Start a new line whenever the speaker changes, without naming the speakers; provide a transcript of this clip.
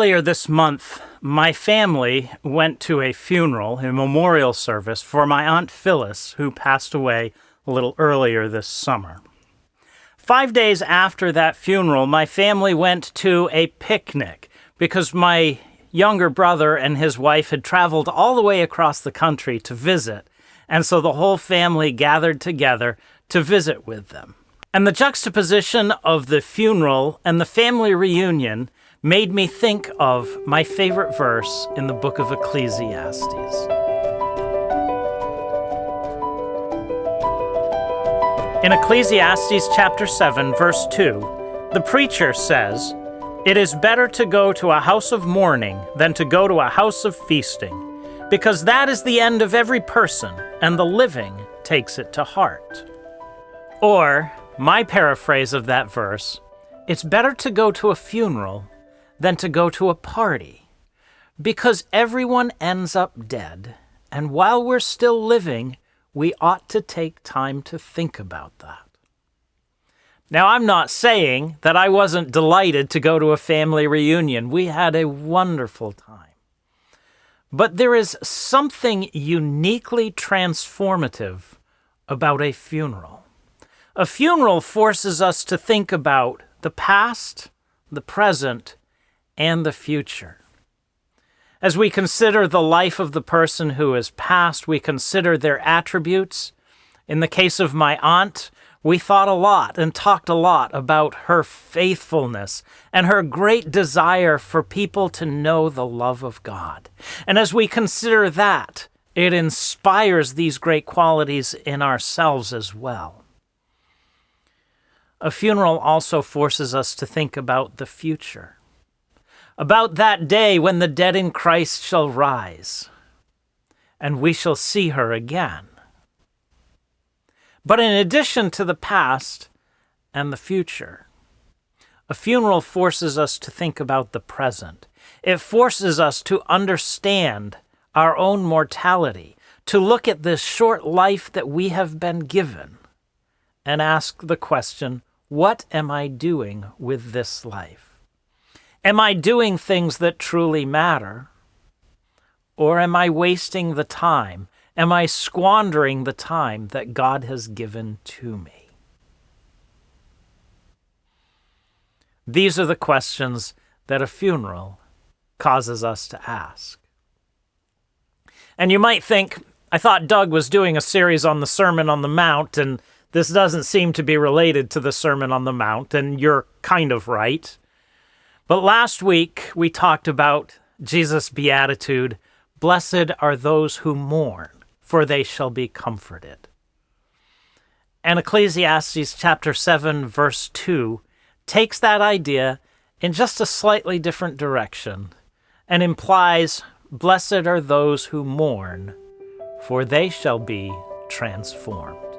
Earlier this month, my family went to a funeral, a memorial service for my Aunt Phyllis, who passed away a little earlier this summer. 5 days after that funeral, my family went to a picnic because my younger brother and his wife had traveled all the way across the country to visit, and so the whole family gathered together to visit with them. And the juxtaposition of the funeral and the family reunion made me think of my favorite verse in the book of Ecclesiastes. In Ecclesiastes chapter 7, verse 2, the preacher says, "It is better to go to a house of mourning than to go to a house of feasting, because that is the end of every person, and the living takes it to heart." Or, my paraphrase of that verse, it's better to go to a funeral than to go to a party, because everyone ends up dead, and while we're still living, we ought to take time to think about that. Now, I'm not saying that I wasn't delighted to go to a family reunion. We had a wonderful time. But there is something uniquely transformative about a funeral. A funeral forces us to think about the past, the present, and the future. As we consider the life of the person who has passed, we consider their attributes. In the case of my aunt, we thought a lot and talked a lot about her faithfulness and her great desire for people to know the love of God. And as we consider that, it inspires these great qualities in ourselves as well. A funeral also forces us to think about the future, about that day when the dead in Christ shall rise, and we shall see her again. But in addition to the past and the future, a funeral forces us to think about the present. It forces us to understand our own mortality, to look at this short life that we have been given, and ask the question, what am I doing with this life? Am I doing things that truly matter? Or am I wasting the time? Am I squandering the time that God has given to me? These are the questions that a funeral causes us to ask. And you might think, I thought Doug was doing a series on the Sermon on the Mount, and this doesn't seem to be related to the Sermon on the Mount, and you're kind of right. But last week, we talked about Jesus' beatitude, "Blessed are those who mourn, for they shall be comforted." And Ecclesiastes chapter 7, verse 2, takes that idea in just a slightly different direction and implies, "Blessed are those who mourn, for they shall be transformed."